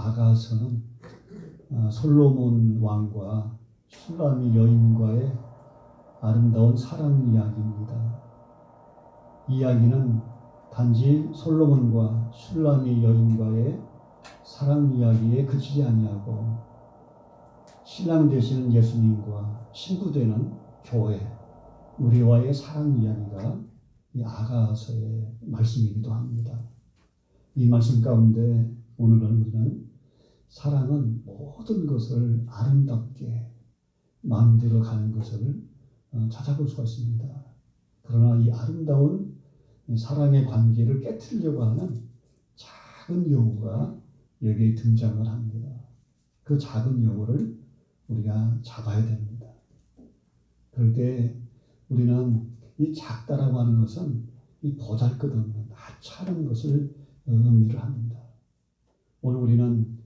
아가서는 솔로몬 왕과 슐라미 여인과의 아름다운 사랑 이야기입니다. 이 이야기는 단지 솔로몬과 슐라미 여인과의 사랑 이야기에 그치지 아니하고 신랑 되시는 예수님과 신부 되는 교회, 우리와의 사랑 이야기가 이 아가서의 말씀이기도 합니다. 이 말씀 가운데 오늘은 우리는 사랑은 모든 것을 아름답게 만들어 가는 것을 찾아볼 수가 있습니다. 그러나 이 아름다운 사랑의 관계를 깨트리려고 하는 작은 여우가 여기에 등장을 합니다. 그 작은 여우를 우리가 잡아야 됩니다. 그럴 때 우리는 이 작다라고 하는 것은 이 보잘것없는 하찮은 것을 의미를 합니다. 오늘 우리는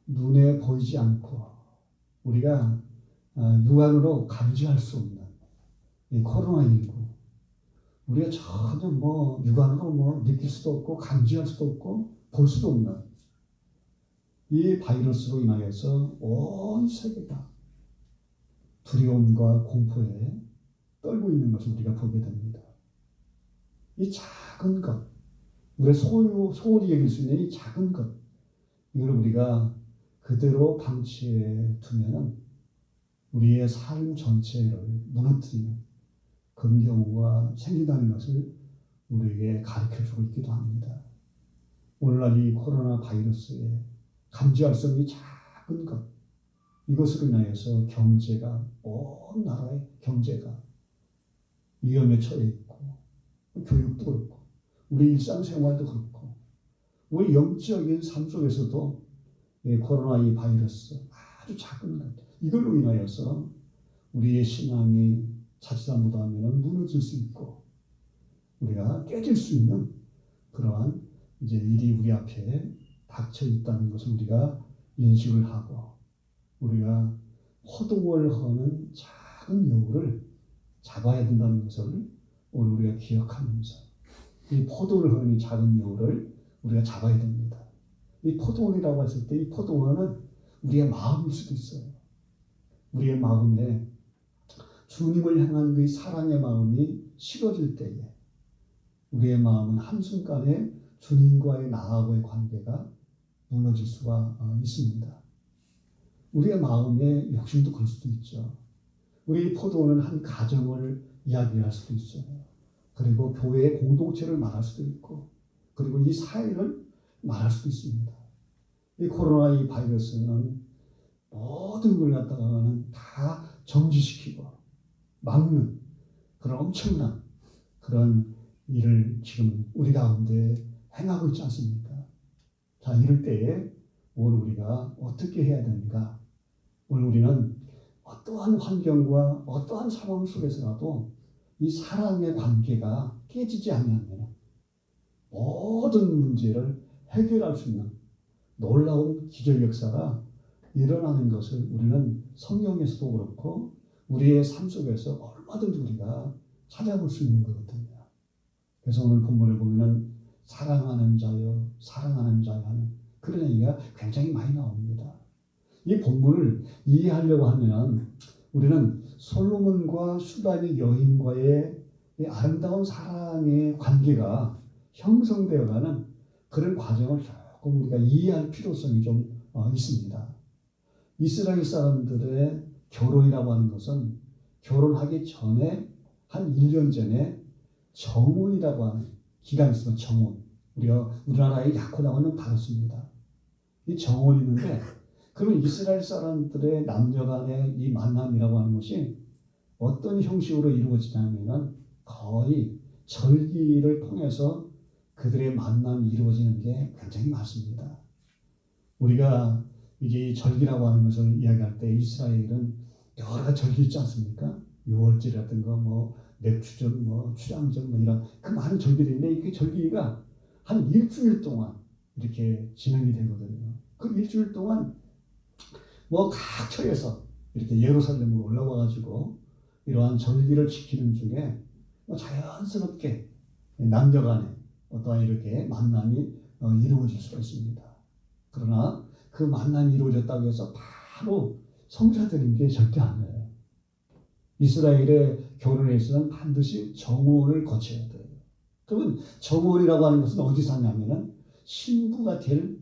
눈에 보이지 않고 우리가 육안으로 감지할 수 없는 이 코로나19, 우리가 전혀 육안으로 느낄 수도 없고 감지할 수도 없고 볼 수도 없는 이 바이러스로 인하여서 온 세계가 두려움과 공포에 떨고 있는 것을 우리가 보게 됩니다. 이 작은 것, 우리가 소홀히 여길 수 있는 이 작은 것, 이걸 우리가 그대로 방치해 두면은 우리의 삶 전체를 무너뜨리는 그런 경우가 생긴다는 것을 우리에게 가르쳐주고 있기도 합니다. 오늘날 이 코로나 바이러스에 감지할 수 없는 이 작은 것, 이것으로 인하여서 경제가, 온 나라의 경제가 위험에 처해 있고, 교육도 그렇고, 우리 일상생활도 그렇고, 우리 영적인 삶 속에서도 이 코로나 이 바이러스 아주 작은 것, 이걸로 인하여서 우리의 신앙이 자칫하면 무너질 수 있고 우리가 깨질 수 있는 그러한 이제 일이 우리 앞에 닥쳐 있다는 것을 우리가 인식을 하고 우리가 호동을 하는 작은 여우를 잡아야 된다는 것을 오늘 우리가 기억하면서 이 포도를 하는 작은 여우를 우리가 잡아야 됩니다. 이 포도원이라고 했을 때 이 포도원은 우리의 마음일 수도 있어요. 우리의 마음에 주님을 향한 그 사랑의 마음이 식어질 때에 우리의 마음은 한순간에 주님과의 나하고의 관계가 무너질 수가 있습니다. 우리의 마음의 욕심도 그럴 수도 있죠. 우리 포도원은 한 가정을 이야기할 수도 있어요. 그리고 교회의 공동체를 말할 수도 있고 그리고 이 사회를 말할 수도 있습니다. 이 코로나 이 바이러스는 모든 걸 갖다가는 다 정지시키고 막는 그런 엄청난 그런 일을 지금 우리 가운데 행하고 있지 않습니까? 자, 이럴 때에 오늘 우리가 어떻게 해야 되는가? 오늘 우리는 어떠한 환경과 어떠한 상황 속에서라도 이 사랑의 관계가 깨지지 않으면 모든 문제를 해결할 수 있는 놀라운 기적 역사가 일어나는 것을 우리는 성경에서도 그렇고 우리의 삶 속에서 얼마든지 우리가 찾아볼 수 있는 거거든요. 그래서 오늘 본문을 보면은 사랑하는 자여, 사랑하는 자여 하는 그런 얘기가 굉장히 많이 나옵니다. 이 본문을 이해하려고 하면 우리는 솔로몬과 슐라미 여인과의 이 아름다운 사랑의 관계가 형성되어가는 그런 과정을 조금 우리가 이해할 필요성이 좀 있습니다. 이스라엘 사람들의 결혼이라고 하는 것은 결혼하기 전에 한 1년 전에 정혼이라고 하는 기간이 있으면 정혼. 우리나라의 약혼하고는 다릅니다. 이 정혼이 있는데 그러면 이스라엘 사람들의 남녀 간의 이 만남이라고 하는 것이 어떤 형식으로 이루어지냐면 거의 절기를 통해서 그들의 만남이 이루어지는 게 굉장히 많습니다. 우리가 이제 절기라고 하는 것을 이야기할 때 이스라엘은 여러 가지 절기 있지 않습니까? 유월절이라든가 맥주절, 추장절 이런 그 많은 절기들이 있는데 그 절기가 한 일주일 동안 이렇게 진행이 되거든요. 그 일주일 동안 각 처에서 이렇게 예루살렘으로 올라와가지고 이러한 절기를 지키는 중에 자연스럽게 남녀 간에 어떠한 이렇게 만남이 이루어질 수가 있습니다. 그러나 그 만남이 이루어졌다고 해서 바로 성사되는 게 절대 아니에요. 이스라엘의 결혼에 있어서는 반드시 정혼을 거쳐야 돼요. 그러면 정혼이라고 하는 것은 어디서 하냐면은 신부가 될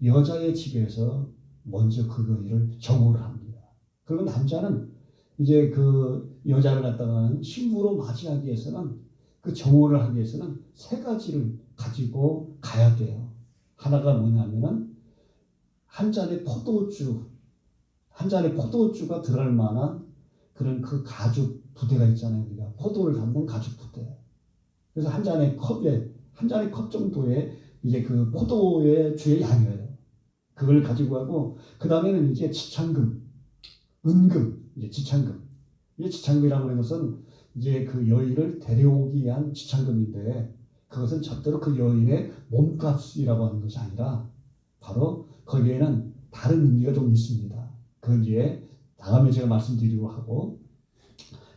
여자의 집에서 먼저 그거를 정혼을 합니다. 그리고 남자는 이제 그 여자를 갖다가 신부로 맞이하기 위해서는 그 정혼을 하기 위해서는 세 가지를 가지고 가야 돼요. 하나가 뭐냐면은 한 잔의 포도주가 들어갈 만한 그런 그 가죽 부대가 있잖아요. 우리가 포도를 담는 가죽 부대. 그래서 한 잔의 컵 정도의 이제 그 포도의 주의 양이에요. 그걸 가지고 가고, 그 다음에는 이제 지창금, 은금, 이제 지창금. 이 지창금이라고 하는 것은 이제 그 여인을 데려오기 위한 지창금인데, 그것은 절대로 그 여인의 몸값이라고 하는 것이 아니라, 바로 거기에는 다른 의미가 좀 있습니다. 그건 이제 다음에 제가 말씀드리려고 하고,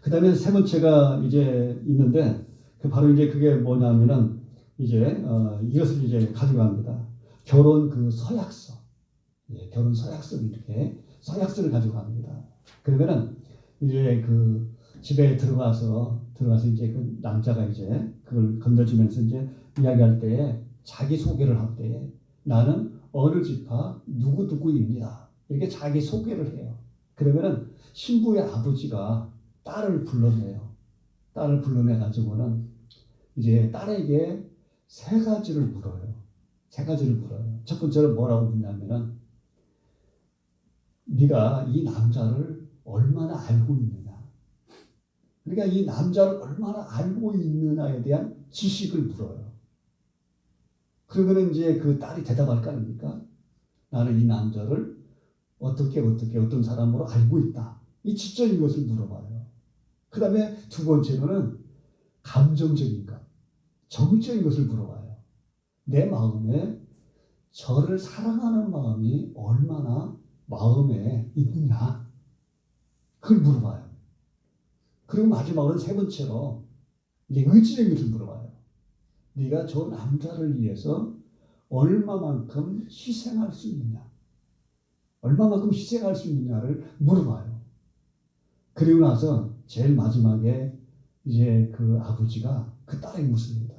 그 다음에 세 번째가 이제 있는데, 바로 이제 그게 뭐냐면은, 이제, 이것을 이제 가져갑니다. 결혼 그 서약서. 예, 결혼 서약서를 이렇게, 서약서를 가져갑니다. 그러면은, 이제 그 집에 들어가서 이제 그 남자가 이제 그걸 건네주면서 이제 이야기할 때에 자기 소개를 할 때에 나는 어느 지파 누구누구입니다. 이렇게 자기 소개를 해요. 그러면은 신부의 아버지가 딸을 불러내요. 딸을 불러내가지고는 이제 딸에게 세 가지를 물어요. 첫 번째로 뭐라고 묻냐면은 네가 이 남자를 얼마나 알고 있느냐. 그러니까 이 남자를 얼마나 알고 있느냐에 대한 지식을 물어요. 그러면 이제 그 딸이 대답할 거 아닙니까? 나는 이 남자를 어떤 사람으로 알고 있다. 이 지적인 것을 물어봐요. 그 다음에 두 번째로는 감정적인 것, 정적인 것을 물어봐요. 내 마음에 저를 사랑하는 마음이 얼마나 마음에 있느냐. 그걸 물어봐요. 그리고 마지막으로 세 번째로 이제 의지적인 것을 물어봐요. 네가 저 남자를 위해서 얼마만큼 희생할 수 있느냐. 얼마만큼 희생할 수 있느냐를 물어봐요. 그리고 나서 제일 마지막에 이제 그 아버지가 그 딸에게 묻습니다.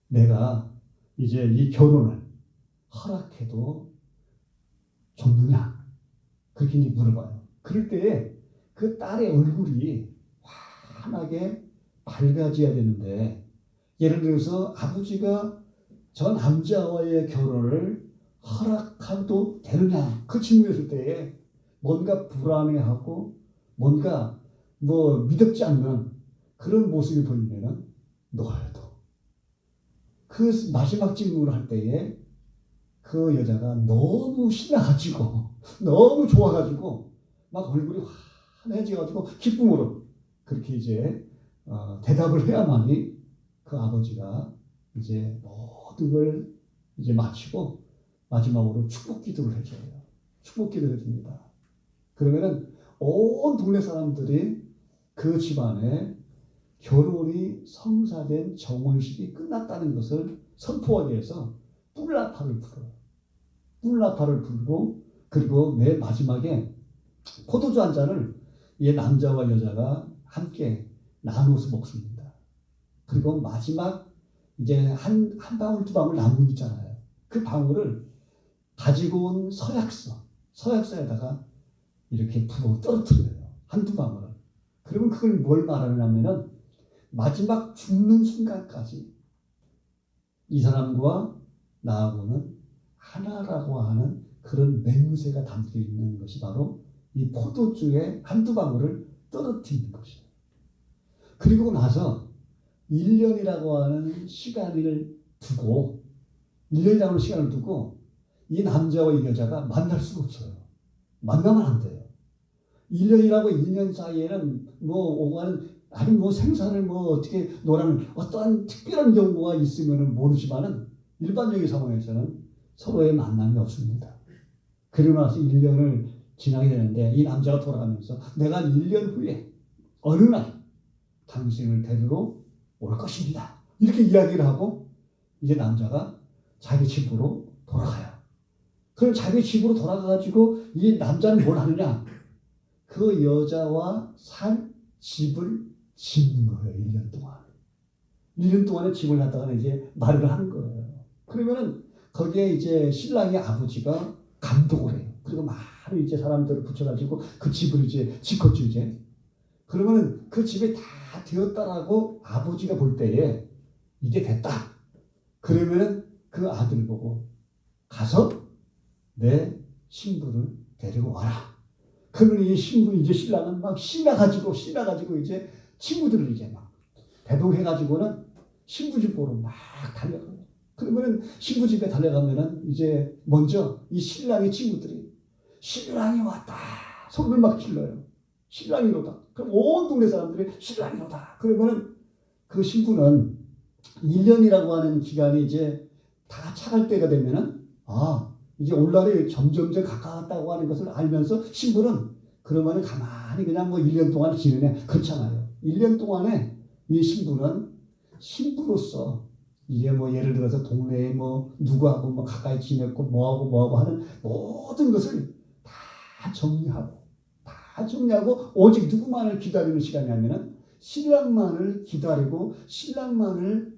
내가 이제 이 결혼을 허락해도 좋느냐? 그렇게 이제 물어봐요. 그럴 때에 그 딸의 얼굴이 환하게 밝아져야 되는데, 예를 들어서 아버지가 저 남자와의 결혼을 허락해도 되느냐? 그 질문했을 때에 뭔가 불안해하고 뭔가 뭐 믿음지 않는 그런 모습이 보이면은 너도 그 마지막 질문을 할 때에 그 여자가 너무 신나가지고 너무 좋아가지고 막 얼굴이 환해져가지고 기쁨으로 그렇게 이제 대답을 해야만이 그 아버지가 이제 모든 걸 이제 마치고 마지막으로 축복 기도를 해줘요. 축복 기도를 해줍니다. 그러면은 온 동네 사람들이 그 집안에 결혼이 성사된 정혼식이 끝났다는 것을 선포하기 위해서 뿔나파를 불어요. 뿔나파를 불고 그리고 맨 마지막에 포도주 한 잔을 이 남자와 여자가 함께 나눠서 먹습니다. 그리고 마지막 이제 한 방울 두 방울 남은 있잖아요. 그 방울을 가지고 온 서약서에다가 이렇게 부어 떨어뜨려요. 한두 방울을. 그러면 그걸 뭘 말하냐면은 마지막 죽는 순간까지 이 사람과 나하고는 하나라고 하는 그런 맹세가 담겨 있는 것이 바로 이 포도주의 한두 방울을 떨어뜨리는 것이에요. 그리고 나서 1년이라고 하는 시간을 두고 이 남자와 이 여자가 만날 수가 없어요. 만나면 안 돼요. 1년이라고 2년 사이에는 뭐 오가는 아니 뭐 생사를 뭐 어떻게 노라는 어떠한 특별한 경우가 있으면 모르지만은 일반적인 상황에서는 서로의 만남이 없습니다. 그리고 나서 1년을 지나게 되는데 이 남자가 돌아가면서 내가 1년 후에 어느 날 당신을 데리러 올 것입니다. 이렇게 이야기를 하고 이제 남자가 자기 집으로 돌아가요. 그럼 자기 집으로 돌아가가지고 이 남자는 뭘 하느냐? 그 여자와 산 집을 짓는 거예요. 1년 동안. 1년 동안에 집을 갖다가 이제 마련을 하는 거예요. 그러면은 거기에 이제 신랑의 아버지가 감독을 해요. 그리고 많은 이제 사람들을 붙여가지고 그 집을 이제 짓겠죠, 이제. 그러면은 그 집이 다 되었다라고 아버지가 볼 때에 이게 됐다. 그러면은 그 아들 보고 가서 내 신부를 데리고 와라. 그러면 이 신부 이제 신랑은 막 신나가지고 이제 친구들을 이제 막 대동해가지고는 신부 집 보러 막 달려가요. 그러면은 신부 집에 달려가면은 이제 먼저 이 신랑의 친구들이 신랑이 왔다 소리를 막 질러요. 신랑이로다. 그럼 온 동네 사람들이 신랑이로다. 그러면은 그 신부는 1년이라고 하는 기간이 이제 다 차갈 때가 되면은 이제 올 날이 점점점 가까웠다고 하는 것을 알면서 신부는 그러면은 가만히 그냥 뭐 1년 동안 지내네. 그렇잖아요. 1년 동안에 이 신부는 신부로서 이게 뭐 예를 들어서 동네에 뭐 누구하고 뭐 가까이 지냈고 뭐하고 하는 모든 것을 다 정리하고 오직 누구만을 기다리는 시간이냐면은 신랑만을 기다리고 신랑만을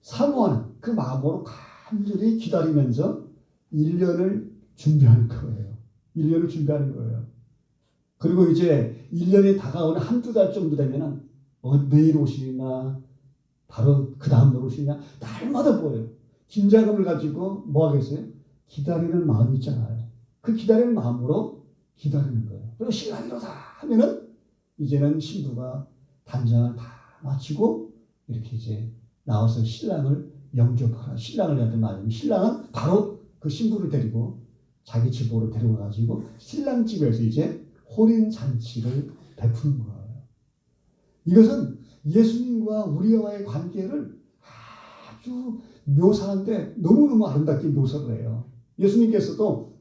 사모하는 그 마음으로 간절히 기다리면서 1년을 준비하는 거예요. 1년을 준비하는 거예요. 그리고 이제 1년이 다가오는 한두 달 정도 되면은 내일 오시나 바로 그 다음 날 오시냐 날마다 보여요. 긴장감을 가지고 뭐 하겠어요? 기다리는 마음이 있잖아요. 그 기다리는 마음으로 기다리는 거예요. 그리고 신랑이로다 하면은 이제는 신부가 단장을 다 마치고 이렇게 이제 나와서 신랑을 영접하라. 신랑을 해야 되면 신랑은 바로 그 신부를 데리고 자기 집으로 데려가가지고 신랑 집에서 이제 혼인잔치를 베푸는 거예요. 이것은 예수님과 우리와의 관계를 아주 묘사하는데 너무너무 아름답게 묘사를 해요. 예수님께서도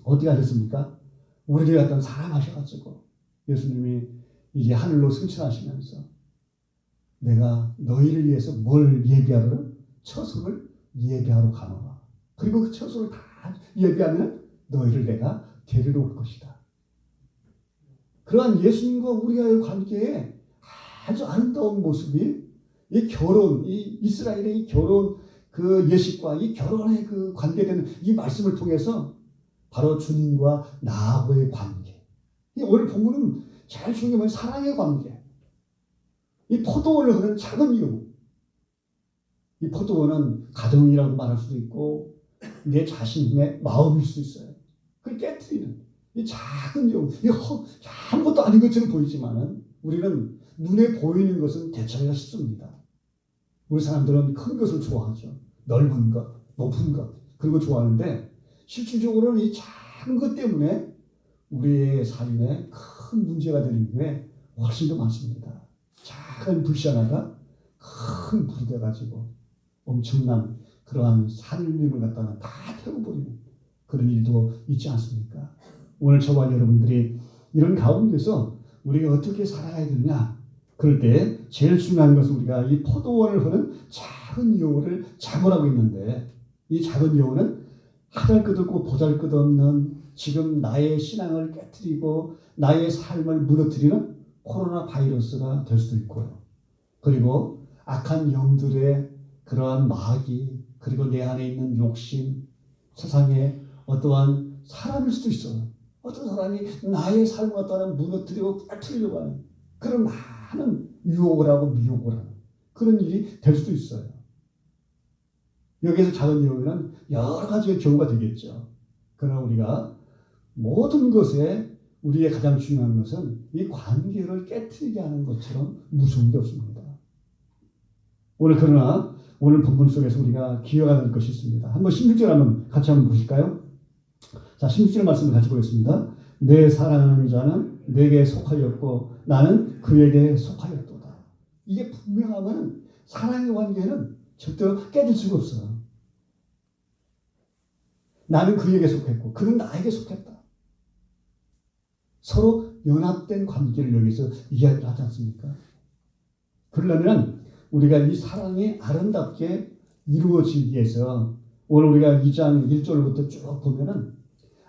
어떻게 하셨습니까? 우리를 갖다 사랑하셔가지고 예수님이 이제 하늘로 승천하시면서 내가 너희를 위해서 뭘 예비하더라? 처소를 예비하러 가노라. 그리고 그 처소를 다 예비하면 너희를 내가 데리러 올 것이다. 그러한 예수님과 우리와의 관계에 아주 아름다운 모습이 이 결혼, 이 이스라엘의 이 결혼 그 예식과 이 결혼의 그 관계되는 이 말씀을 통해서 바로 주님과 나하고의 관계. 이 오늘 본문은 제일 중요한 사랑의 관계. 이 포도원을 흐르는 작은 이유. 이 포도원은 가정이라고 말할 수도 있고 내 자신의 마음일 수 있어요. 그걸 깨트리는 이 작은 이유. 아무것도 아닌 것처럼 보이지만은 우리는 눈에 보이는 것은 대처하기가 쉽습니다. 우리 사람들은 큰 것을 좋아하죠. 넓은 것, 높은 것, 그런 거 좋아하는데 실질적으로는 이 작은 것 때문에 우리의 삶에 큰 문제가 되는 게 훨씬 더 많습니다. 작은 불씨 하나가 큰 불이 돼가지고 엄청난 그러한 살림을 갖다가 다 태워버리는 그런 일도 있지 않습니까? 오늘 저와 여러분들이 이런 가운데서 우리가 어떻게 살아야 되느냐? 그럴 때 제일 중요한 것은 우리가 이 포도원을 흐는 작은 여우를 잡으라고 있는데 이 작은 여우는 하잘것없고 보잘것없는 지금 나의 신앙을 깨트리고 나의 삶을 무너뜨리는 코로나 바이러스가 될 수도 있고요. 그리고 악한 영들의 그러한 마귀 그리고 내 안에 있는 욕심 세상에 어떠한 사람일 수도 있어요. 어떤 사람이 나의 삶을 갖다가 무너뜨리고 깨트리려고 하는 그런 많은 유혹을 하고 미혹을 하는 그런 일이 될 수도 있어요. 여기에서 작은 여우는 여러 가지의 경우가 되겠죠. 그러나 우리가 모든 것에 우리의 가장 중요한 것은 이 관계를 깨트리게 하는 것처럼 무서운 게 없습니다. 그러나 오늘 본문 속에서 우리가 기억해야 될 것이 있습니다. 한번 16절 한번 같이 한번 보실까요? 자, 16절 말씀을 같이 보겠습니다. 내 사랑하는 자는 내게 속하였고 나는 그에게 속하였도다. 이게 분명하면 사랑의 관계는 절대로 깨질 수가 없어요. 나는 그에게 속했고 그는 나에게 속했다. 서로 연합된 관계를 여기서 이야기를 하지 않습니까? 그러려면 우리가 이 사랑이 아름답게 이루어지기 위해서 오늘 우리가 2장 1절부터 쭉 보면은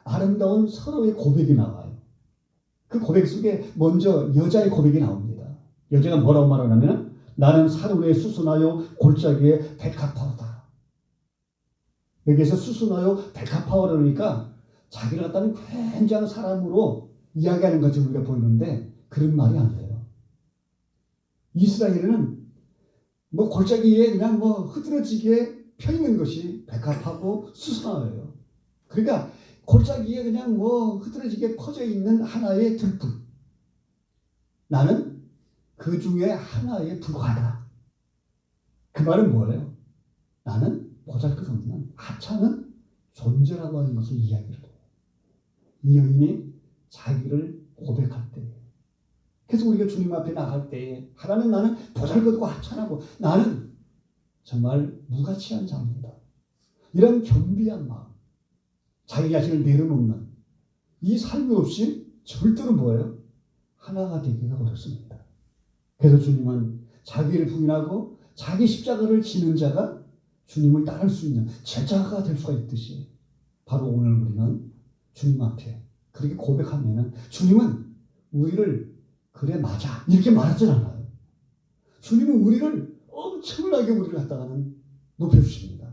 아름다운 서로의 고백이 나와요. 그 고백 속에 먼저 여자의 고백이 나옵니다. 여자가 뭐라고 말하냐면 나는 사르르에 수순하여 골짜기에 백합화다. 여기에서 수순하여 백합화라 그러니까 자기를 갖다는 굉장한 사람으로 이야기하는 것이 우리가 보이는데 그런 말이 아니에요. 이스라엘은 뭐 골짜기에 그냥 뭐 흐드러지게 펴 있는 것이 백합하고 수순화예요. 그러니까 골짜기에 그냥 뭐 흐드러지게 퍼져 있는 하나의 들풀. 나는 그 중에 하나에 불과하다. 그 말은 뭐예요? 나는 보잘것없는 하찮은 존재라고 하는 것을 이야기를 해요. 이 여인이 자기를 고백할 때, 그래서 우리가 주님 앞에 나갈 때 하나님 나는 보잘것없고 하찮고 나는 정말 무가치한 자입니다. 이런 겸비한 마음, 자기 자신을 내려놓는 이 삶이 없이 절대로 뭐예요? 하나가 되기가 어렵습니다. 그래서 주님은 자기를 부인하고 자기 십자가를 지는 자가 주님을 따를 수 있는 제자가 될 수가 있듯이 바로 오늘 우리는 주님 앞에 그렇게 고백하면 주님은 우리를 그래 맞아 이렇게 말하지 않아요. 주님은 우리를 엄청나게 우리를 갖다가는 높여주십니다.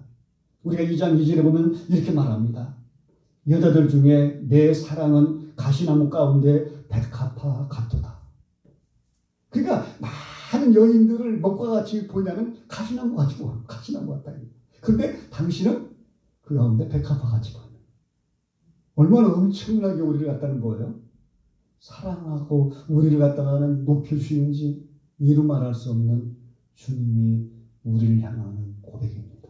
우리가 2장 2절에 보면 이렇게 말합니다. 여자들 중에 내 사랑은 가시나무 가운데 백합화 같도다. 그러니까 많은 여인들을 먹과 같이 보이냐면 가시나무 같이 보여. 가시나무 같다. 그런데 당신은 그 가운데 백합화 같이 보여. 얼마나 엄청나게 우리를 갖다는 거예요? 사랑하고 우리를 갖다가는 높여주시는지 이루 말할 수 없는 주님이 우리를 향하는 고백입니다.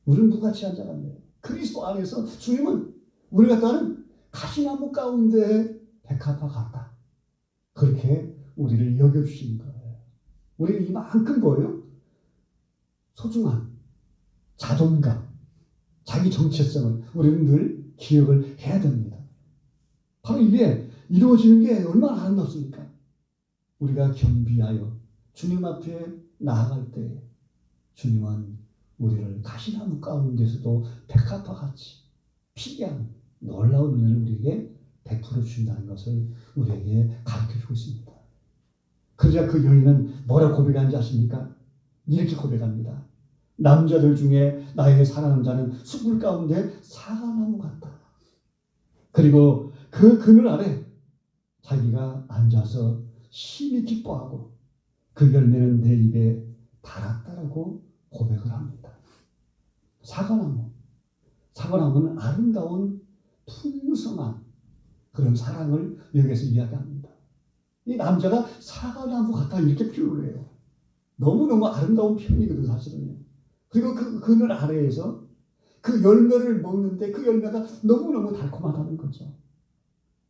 우리는 무가치한 자가 아니에요. 그리스도 안에서 주님은 우리를 갖다는 가시나무 가운데 백합화 같다. 그렇게 우리를 여겨주시는 거예요. 우리는 이만큼 뭐예요? 소중한 자존감, 자기 정체성을 우리는 늘 기억을 해야 됩니다. 바로 이게 이루어지는 게 얼마나 아름답습니까? 우리가 겸비하여 주님 앞에 나아갈 때 주님은 우리를 가시나무 가운데서도 백합화 같이 피게 하는 놀라운 은혜를 우리에게 베풀어 주신다는 것을 우리에게 가르쳐 주고 있습니다. 그러자 그 여인은 뭐라고 고백하는지 아십니까? 이렇게 고백합니다. 남자들 중에 나의 사랑하는 자는 숯불 가운데 사과나무 같다. 그리고 그 그늘 아래 자기가 앉아서 심히 기뻐하고 그 열매는 내 입에 달았다라고 고백을 합니다. 사과나무는 아름다운 풍성한 그런 사랑을 여기서 이야기합니다. 이 남자가 사과나무 같다 이렇게 표현을 해요. 너무너무 아름다운 표현이거든 사실은요. 그리고 그 그늘 아래에서 그 열매를 먹는데 그 열매가 너무너무 달콤하다는 거죠.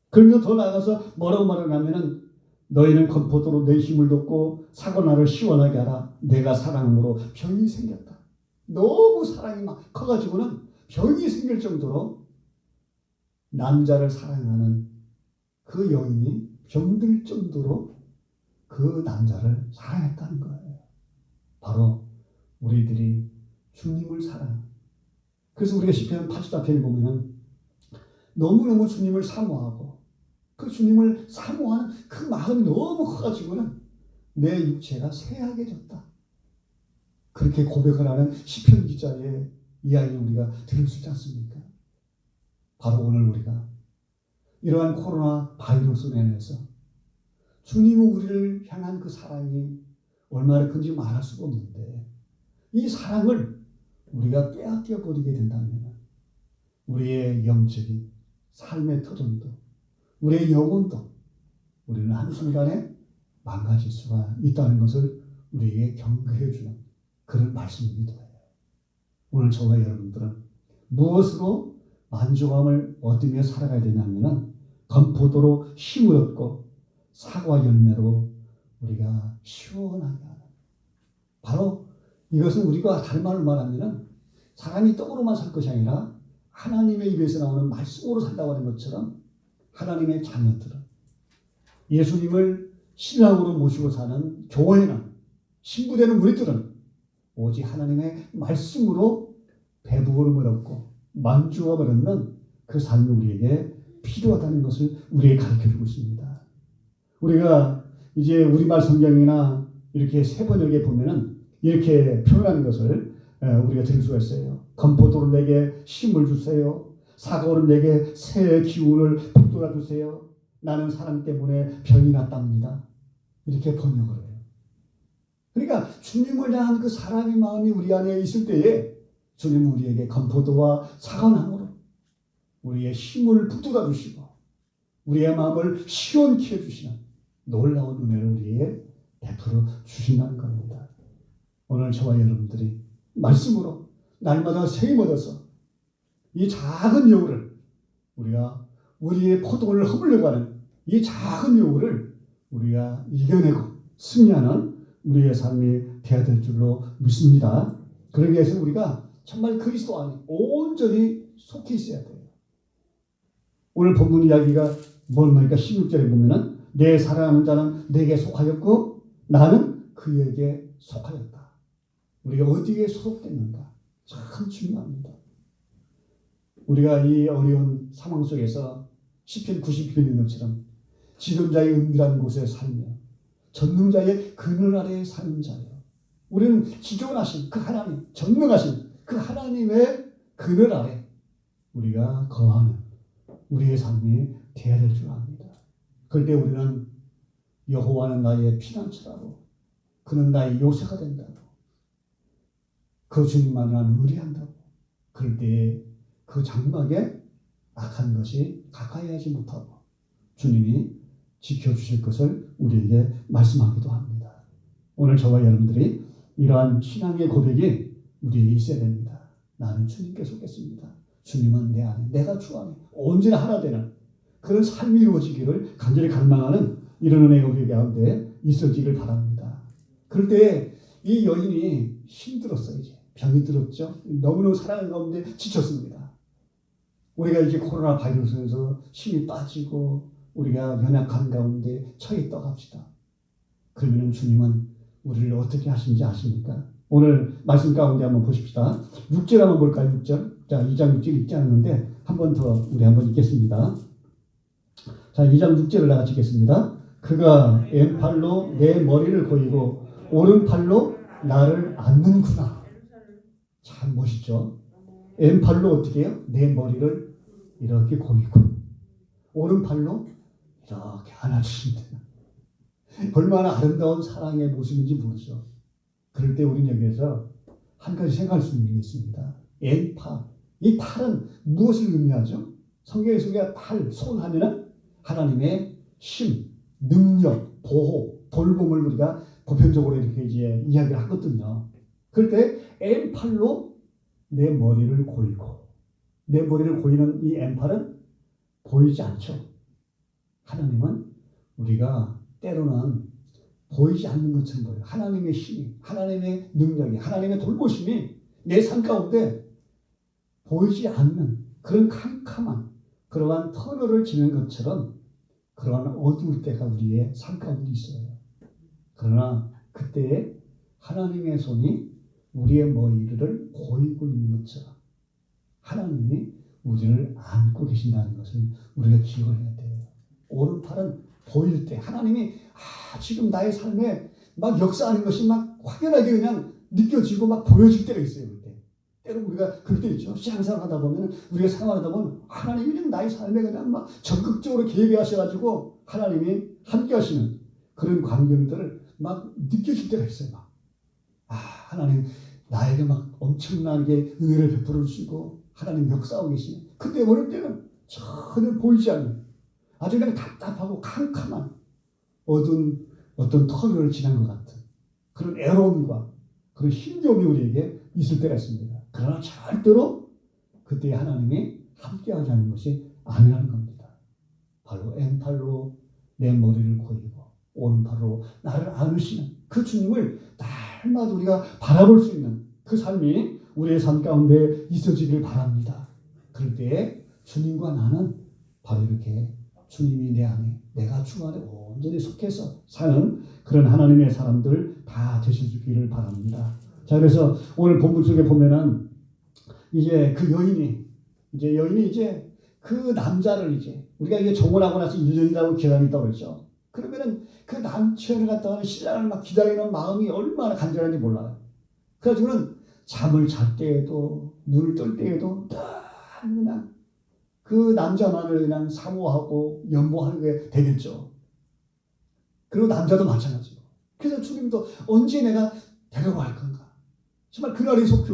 그러면서 더 나아가서 뭐라고 말하냐면은 너희는 건포도로 내 힘을 돋고 사과나를 시원하게 하라. 내가 사랑으로 병이 생겼다. 너무 사랑이 막 커가지고는 병이 생길 정도로 남자를 사랑하는 그 여인이 병들 정도로 그 남자를 사랑했다는 거예요. 바로 우리들이 주님을 사랑. 그래서 우리가 시편 84편에 보면은 너무너무 주님을 사모하고 그 주님을 사모하는 그 마음이 너무 커가지고는 내 육체가 쇠하게 졌다. 그렇게 고백을 하는 시편 기자의 이야기를 우리가 들을 수 있지 않습니까? 바로 오늘 우리가 이러한 코로나 바이러스로 인해서 주님은 우리를 향한 그 사랑이 얼마나 큰지 말할 수가 없는데 이 사랑을 우리가 빼앗겨 버리게 된다면 우리의 영적인 삶의 터전도 우리의 영혼도 우리는 한순간에 망가질 수가 있다는 것을 우리에게 경고해 주는 그런 말씀이기도 해요. 오늘 저와 여러분들은 무엇으로 만족함을 얻으며 살아가야 되냐면 건포도로 힘을 얻고 사과 열매로 우리가 시원하게 하는 바로 이것은 우리가 다른 말로 말하면 사람이 떡으로만 살 것이 아니라 하나님의 입에서 나오는 말씀으로 산다고 하는 것처럼 하나님의 자녀들은 예수님을 신앙으로 모시고 사는 교회는 신부되는 우리들은 오직 하나님의 말씀으로 배부름을 얻고 만족함을 얻는 그 삶이 우리에게 필요하다는 것을 우리에게 가르쳐주고 있습니다. 우리가 이제 우리말 성경이나 이렇게 새 번역에 보면은 이렇게 표현하는 것을 우리가 들을 수가 있어요. 건포도로 내게 힘을 주세요. 사고로 내게 새 기운을 북돋아 주세요. 나는 사랑 때문에 병이 났답니다. 이렇게 번역을 해요. 그러니까 주님을 향한 그 사랑의 마음이 우리 안에 있을 때에 주님은 우리에게 건포도와 사과나무로 우리의 힘을 북돋아 주시고 우리의 마음을 시원케 해주시는 놀라운 은혜를 우리에게 베풀어 주신다는 겁니다. 오늘 저와 여러분들이 말씀으로 날마다 세임 얻어서 이 작은 여우를 우리가 우리의 포도를 허물려고 하는 이 작은 여우를 우리가 이겨내고 승리하는 우리의 삶이 되어야 될 줄로 믿습니다. 그러기 위해서 우리가 정말 그리스도 안에 온전히 속해 있어야 돼요. 오늘 본문 이야기가 뭡니까? 16절에 보면은 내 사랑하는 자는 내게 속하였고 나는 그에게 속하였다. 우리가 어디에 소속됐는가? 참 중요합니다. 우리가 이 어려운 상황 속에서 시편 90편에 있는 것처럼 지존자의 은밀한 곳에 살며 전능자의 그늘 아래에 사는 자예요. 우리는 지존하신 그 하나님, 전능하신 그 하나님의 그늘 아래 우리가 거하는 우리의 삶이 되어야 될 줄 압니다. 그럴 때 우리는 여호와는 나의 피난처라고, 그는 나의 요새가 된다고, 그 주님만을 나는 의뢰한다고. 그럴 때에 그 장막에 악한 것이 가까이 하지 못하고 주님이 지켜주실 것을 우리에게 말씀하기도 합니다. 오늘 저와 여러분들이 이러한 신앙의 고백이 우리에게 있어야 됩니다. 나는 주님께 속했습니다. 주님은 내 안에, 내가 주 안에 언제나 하나 되는 그런 삶이 이루어지기를 간절히 갈망하는 이런 은혜가 우리 가운데 있어지기를 바랍니다. 그럴 때 이 여인이 힘들었어요. 이제 병이 들었죠. 너무너무 사랑 가운데 지쳤습니다. 우리가 이제 코로나 바이러스에서 힘이 빠지고 우리가 연약한 가운데 처해 있다고 합시다. 그러면 주님은 우리를 어떻게 하신지 아십니까? 오늘 말씀 가운데 한번 보십시다. 6절 한번 볼까요? 6절. 자, 2장 6절 읽지 않았는데 한 번 더 우리 한번 읽겠습니다. 자, 2장 6절을 다 같이 읽겠습니다. 그가 왼팔로 내 머리를 고이고 오른팔로 나를 안는구나. 참 멋있죠? 왼팔로 어떻게 해요? 내 머리를 이렇게 고이고 오른팔로 이렇게 안아주신다. 얼마나 아름다운 사랑의 모습인지 모르죠. 그럴 때 우리는 여기에서 한 가지 생각할 수 있는 게 있습니다. 왼팔. 이 팔은 무엇을 의미하죠? 성경에서 우리가 팔, 손 하면은 하나님의 힘, 능력, 보호, 돌봄을 우리가 보편적으로 이렇게 이제 이야기를 하거든요. 그럴 때 왼팔로 내 머리를 고이고, 내 머리를 고이는 이 왼팔은 보이지 않죠. 하나님은 우리가 때로는 보이지 않는 것처럼 보여요. 하나님의 힘이, 하나님의 능력이, 하나님의 돌보심이 내 삶 가운데 보이지 않는 그런 캄캄한 그러한 터널을 지는 것처럼 그러한 어두울 때가 우리의 삶 가운데 있어요. 그러나 그때에 하나님의 손이 우리의 머리를 고이고 있는 것처럼 하나님이 우리를 안고 계신다는 것을 우리가 기억을 해야 돼요. 오른팔은 보일 때 하나님이 지금 나의 삶에 막 역사하는 것이 막 확연하게 그냥 느껴지고 막 보여질 때가 있어요. 그때. 때로 우리가 그럴 때 있죠. 신앙생활 하다 보면 우리가 생활하다 보면 하나님이 그냥 나의 삶에 그냥 막 적극적으로 개입하셔가지고 하나님이 함께 하시는 그런 광경들을 막 느껴질 때가 있어요. 막. 하나님 나에게 막 엄청나게 은혜를 베풀어 주시고 하나님 역사하고 계시네. 그때 어릴 때는 전혀 보이지 않는 아주 그냥 답답하고 캄캄한 어두운 어떤 터널을 지난 것 같은 그런 애로움과 그런 힘겨움이 우리에게 있을 때가 있습니다. 그러나 절대로 그때 하나님이 함께하지 않는 것이 아니라는 겁니다. 바로 왼팔로 내 머리를 고이고 오른팔로 나를 안으시는 그 주님을 날마다 우리가 바라볼 수 있는 그 삶이 우리의 삶 가운데 있어지길 바랍니다. 그럴 때 주님과 나는 바로 이렇게 주님이 내 안에, 내가 주 안에 온전히 속해서 사는 그런 하나님의 사람들 다 되시기를 바랍니다. 자, 그래서 오늘 본문 속에 보면은 이제 그 여인이 이제 그 남자를 이제 우리가 이게 정혼하고 나서 1년이라고 기간이 있다고 그랬죠. 그러면은 그 남편을 갖다가 신랑을 막 기다리는 마음이 얼마나 간절한지 몰라요. 그래가지고는 잠을 잘 때에도 눈을 뜰 때에도 다 그냥 그 남자만을 그냥 사모하고 연모하게 되겠죠. 그리고 남자도 마찬가지고. 그래서 주님도 언제 내가 데려갈 건가? 정말 그날이 속히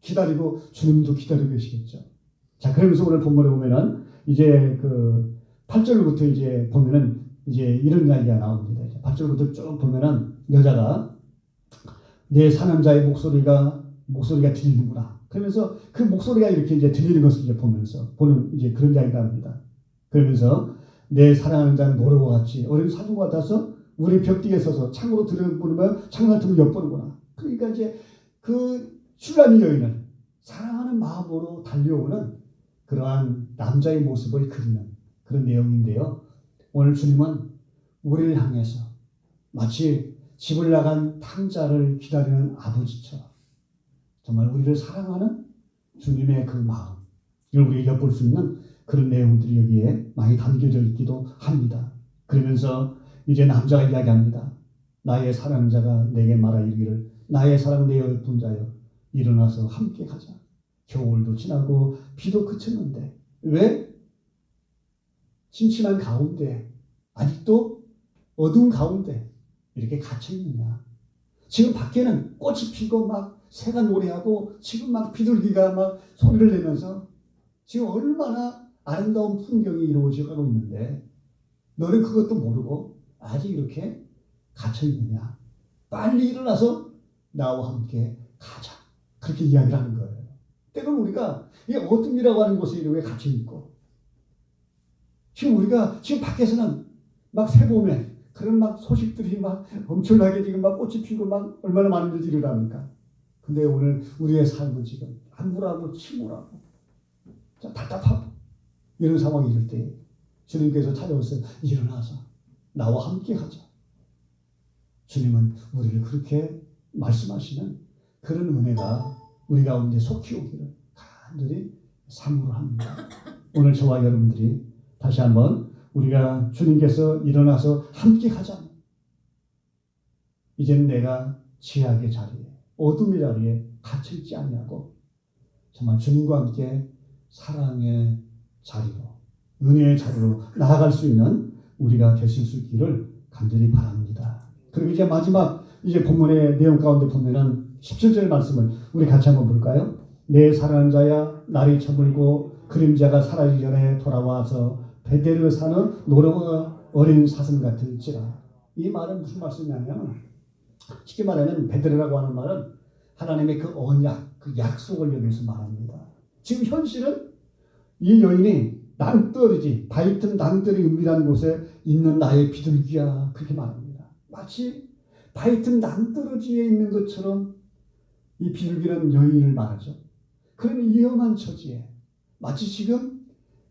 기다리고 주님도 기다리고 계시겠죠. 자, 그러면서 오늘 본문에 보면은 이제 그 8절부터 이제 보면은 이제 이런 이야기가 나옵니다. 8절부터 쭉 보면은 여자가 내 사남자의 목소리가 들리는구나. 그러면서 그 목소리가 이렇게 이제 들리는 것을 이제 보면서 보는 이제 그런 이야기가 합니다. 그러면서 내 사랑하는 자는 노루와 같이 어린 사슴과 같아서 우리 벽뒤에 서서 창으로 들여보면 창을 통해 엿보는구나. 그러니까 이제 그 슐라미 여인을 사랑하는 마음으로 달려오는 그러한 남자의 모습을 그리는 그런 내용인데요. 오늘 주님은 우리를 향해서 마치 집을 나간 탕자를 기다리는 아버지처럼 정말 우리를 사랑하는 주님의 그 마음, 이걸 우리가 엿볼 수 있는 그런 내용들이 여기에 많이 담겨져 있기도 합니다. 그러면서 이제 남자가 이야기합니다. 나의 사랑자가 내게 말하 이르기를 나의 사랑 내 예쁜 자여 일어나서 함께 가자. 겨울도 지나고 비도 그쳤는데 왜 침침한 가운데 아직도 어두운 가운데 이렇게 갇혀 있느냐. 지금 밖에는 꽃이 피고 막 새가 노래하고 지금 막 비둘기가 막 소리를 내면서 지금 얼마나 아름다운 풍경이 이루어져 가고 있는데 너는 그것도 모르고 아직 이렇게 갇혀 있느냐. 빨리 일어나서 나와 함께 가자. 그렇게 이야기를 하는 거예요. 때로는 우리가 이 어둠이라고 하는 곳에 이렇게 갇혀 있고 지금 우리가 지금 밖에서는 막 새봄에 그런 막 소식들이 막 엄청나게 지금 막 꽃이 피고 막 얼마나 많은 일들이 일어납니까? 근데 오늘 우리의 삶은 지금 안물하고 침울하고 답답하고 이런 상황이 이럴 때 주님께서 찾아오셔서 일어나서 나와 함께 하자. 주님은 우리를 그렇게 말씀하시는 그런 은혜가 우리 가운데 속히 오기를 간절히 사모합니다. 오늘 저와 여러분들이 다시 한번 우리가 주님께서 일어나서 함께 하자. 이제는 내가 지하의 자리에 어둠의 자리에 갇혀있지 않냐고 정말 주님과 함께 사랑의 자리로 은혜의 자리로 나아갈 수 있는 우리가 되실 수 있기를 간절히 바랍니다. 그리고 이제 마지막 이제 본문의 내용 가운데 보면은 17절 말씀을 우리 같이 한번 볼까요? 내 사랑하는 자야 날이 저물고 그림자가 사라지기 전에 돌아와서 베델을 사는 노령과 어린 사슴 같을지라. 이 말은 무슨 말씀이냐면 쉽게 말하면 베델이라고 하는 말은 하나님의 그 언약, 그 약속을 여기서 말합니다. 지금 현실은 이 여인이 낭떠러지, 바이튼 낭떠러지 은밀한 곳에 있는 나의 비둘기야 그렇게 말합니다. 마치 바이튼 낭떠러지에 있는 것처럼 이 비둘기는 여인을 말하죠. 그런 위험한 처지에 마치 지금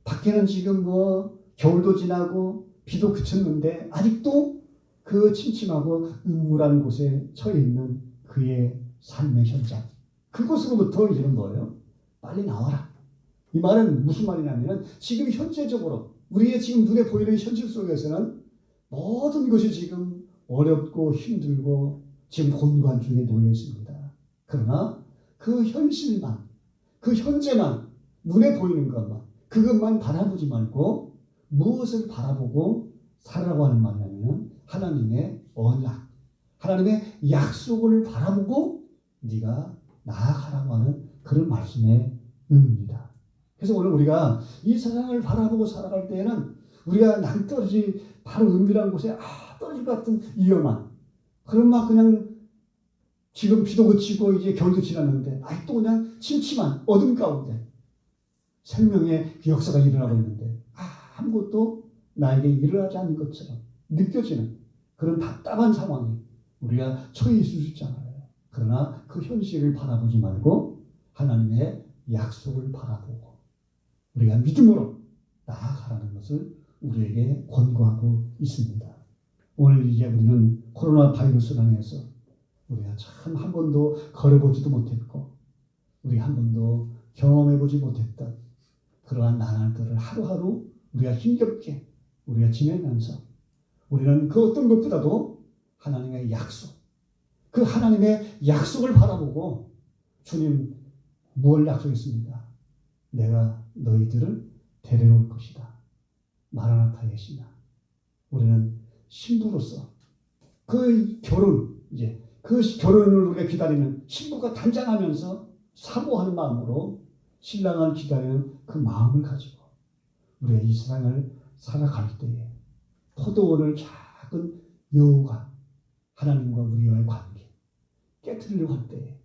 밖에는 지금 뭐 겨울도 지나고 비도 그쳤는데 아직도 그 침침하고 음울한 곳에 처해 있는 그의 삶의 현장. 그곳으로부터 이런 거예요. 빨리 나와라. 이 말은 무슨 말이냐면 지금 현재적으로 우리의 지금 눈에 보이는 현실 속에서는 모든 것이 지금 어렵고 힘들고 지금 곤고한 중에 놓여 있습니다. 그러나 그 현실만, 그 현재만 눈에 보이는 것만 그것만 바라보지 말고 무엇을 바라보고 살아라고 하는 말이냐면 하나님의 언약, 하나님의 약속을 바라보고 네가 나아가라고 하는 그런 말씀의 의미입니다. 그래서 오늘 우리가 이 세상을 바라보고 살아갈 때에는 우리가 낭떠러지 바로 은밀한 곳에 떨어질 것 같은 위험한 그런 막 그냥 지금 비도 그치고 이제 겨울도 지났는데 아직도 그냥 침침한 어둠 가운데 생명의 그 역사가 일어나고 있는데 아무것도 나에게 일어나지 않는 것처럼 느껴지는 그런 답답한 상황이 우리가 처해 있을 수 있잖아요. 그러나 그 현실을 바라보지 말고 하나님의 약속을 바라보고 우리가 믿음으로 나아가라는 것을 우리에게 권고하고 있습니다. 오늘 이제 우리는 코로나 바이러스로 인해서 우리가 참 한 번도 걸어보지도 못했고 우리 한 번도 경험해보지 못했던 그러한 나날들을 하루하루 우리가 힘겹게 우리가 지내면서 우리는 그 어떤 것보다도 하나님의 약속, 그 하나님의 약속을 바라보고 주님 무엇을 약속했습니까? 내가 너희들을 데려올 것이다. 마라나타 예시나. 우리는 신부로서 그 결혼, 이제 그 결혼을 우리가 기다리는 신부가 단장하면서 사모하는 마음으로 신랑을 기다리는 그 마음을 가지고 우리가 이 세상을 살아갈 때에 포도원을 작은 여우가 하나님과 우리와의 관계 깨뜨리려고 할 때에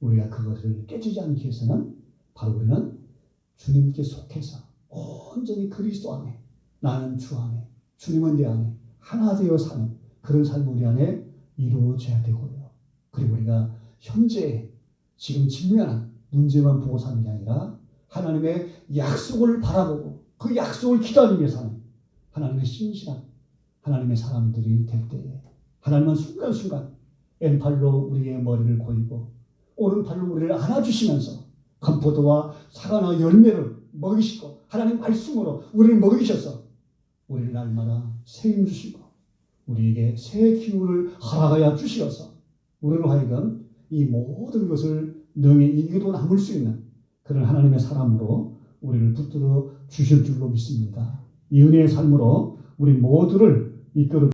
우리가 그것을 깨지지 않기 위해서는 바로 우리는 주님께 속해서 온전히 그리스도 안에 나는 주 안에 주님은 내 안에 하나 되어 사는 그런 삶 우리 안에 이루어져야 되고요. 그리고 우리가 현재 지금 직면한 문제만 보고 사는 게 아니라 하나님의 약속을 바라보고 그 약속을 기다리며 사는 하나님의 신실한 하나님의 사람들이 될 때에 하나님은 순간순간 왼팔로 우리의 머리를 고이고 오른팔로 우리를 안아주시면서 건포도와 사과나 열매를 먹이시고 하나님 말씀으로 우리를 먹이셔서 우리를 날마다 새 힘 주시고 우리에게 새 기운을 허락하여 주시어서 우리로 하여금 이 모든 것을 능히 이기도 남을 수 있는 그런 하나님의 사람으로 우리를 붙들어 주실 줄로 믿습니다. 이 은혜의 삶으로 우리 모두를 이끌어